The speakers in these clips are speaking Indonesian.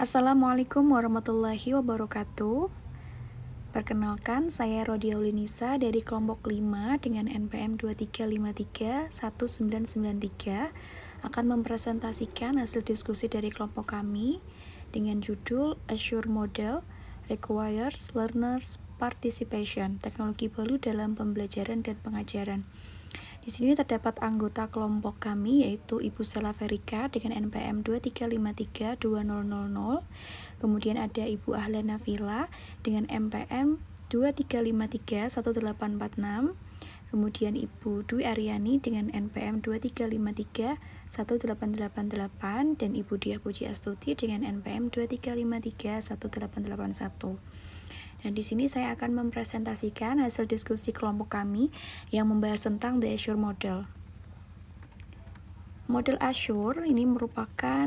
Assalamualaikum warahmatullahi wabarakatuh. Perkenalkan, saya Rodia Ulinisa dari kelompok 5 dengan NPM 23531993 akan mempresentasikan hasil diskusi dari kelompok kami dengan judul Azure Model Requires Learners Participation, teknologi baru dalam pembelajaran dan pengajaran. Di sini terdapat anggota kelompok kami yaitu Ibu Sela Verika dengan NPM 23532000. Kemudian ada Ibu Ahla Nafila dengan NPM 23531846. Kemudian Ibu Dwi Aryani dengan NPM 23531888 dan Ibu Diah Puji Astuti dengan NPM 23531881. Dan di sini saya akan mempresentasikan hasil diskusi kelompok kami yang membahas tentang The Azure Model. Model Azure ini merupakan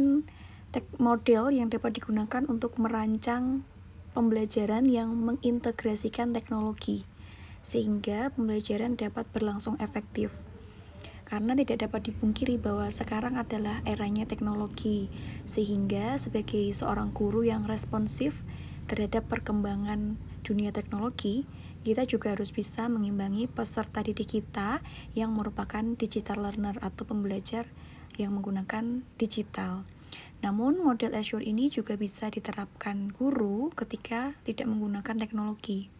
model yang dapat digunakan untuk merancang pembelajaran yang mengintegrasikan teknologi, sehingga pembelajaran dapat berlangsung efektif. Karena tidak dapat dipungkiri bahwa sekarang adalah eranya teknologi, sehingga sebagai seorang guru yang responsif terhadap perkembangan dunia teknologi, kita juga harus bisa mengimbangi peserta didik kita yang merupakan digital learner atau pembelajar yang menggunakan digital. Namun, model Azure ini juga bisa diterapkan guru ketika tidak menggunakan teknologi.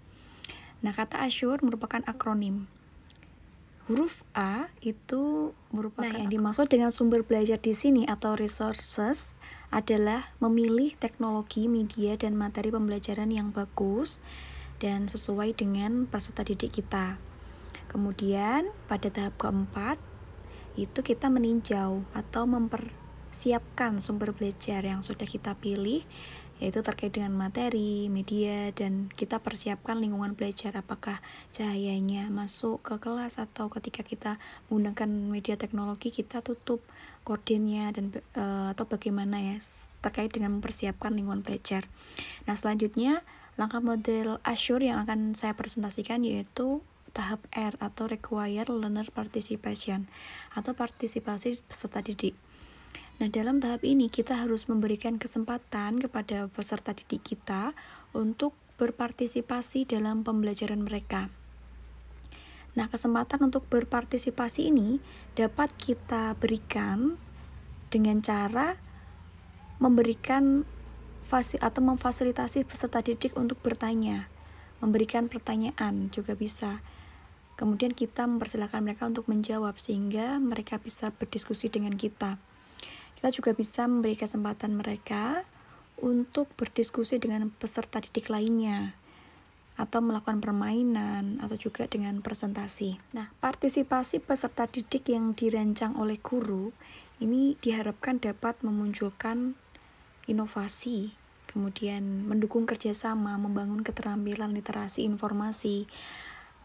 Nah, kata Azure merupakan akronim. Huruf A itu merupakan yang dimaksud dengan sumber belajar di sini atau resources adalah memilih teknologi, media, dan materi pembelajaran yang bagus dan sesuai dengan peserta didik kita. Kemudian pada tahap keempat itu kita meninjau atau mempersiapkan sumber belajar yang sudah kita pilih, yaitu terkait dengan materi, media, dan kita persiapkan lingkungan belajar, apakah cahayanya masuk ke kelas atau ketika kita menggunakan media teknologi kita tutup gordennya dan atau bagaimana ya terkait dengan mempersiapkan lingkungan belajar. Nah, selanjutnya langkah model Azure yang akan saya presentasikan yaitu tahap R atau Require Learner Participation atau partisipasi peserta didik. Nah, dalam tahap ini kita harus memberikan kesempatan kepada peserta didik kita untuk berpartisipasi dalam pembelajaran mereka. Nah, kesempatan untuk berpartisipasi ini dapat kita berikan dengan cara memberikan atau memfasilitasi peserta didik untuk bertanya, memberikan pertanyaan juga bisa. Kemudian kita mempersilahkan mereka untuk menjawab sehingga mereka bisa berdiskusi dengan kita. Kita juga bisa memberi kesempatan mereka untuk berdiskusi dengan peserta didik lainnya atau melakukan permainan atau juga dengan presentasi. Nah, partisipasi peserta didik yang dirancang oleh guru ini diharapkan dapat memunculkan inovasi, kemudian mendukung kerjasama, membangun keterampilan literasi informasi,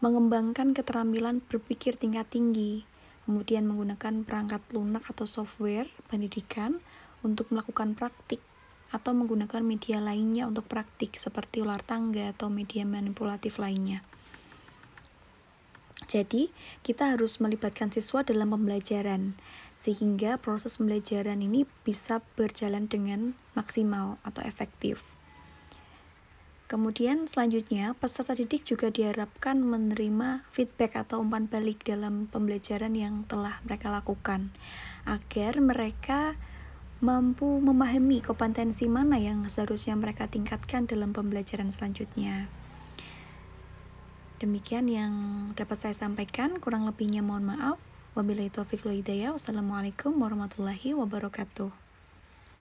mengembangkan keterampilan berpikir tingkat tinggi, kemudian menggunakan perangkat lunak atau software pendidikan untuk melakukan praktik atau menggunakan media lainnya untuk praktik seperti ular tangga atau media manipulatif lainnya. Jadi, kita harus melibatkan siswa dalam pembelajaran sehingga proses pembelajaran ini bisa berjalan dengan maksimal atau efektif. Kemudian selanjutnya, peserta didik juga diharapkan menerima feedback atau umpan balik dalam pembelajaran yang telah mereka lakukan, agar mereka mampu memahami kompetensi mana yang seharusnya mereka tingkatkan dalam pembelajaran selanjutnya. Demikian yang dapat saya sampaikan, kurang lebihnya mohon maaf. Wabillahi taufiq wal hidayah. Wassalamualaikum warahmatullahi wabarakatuh.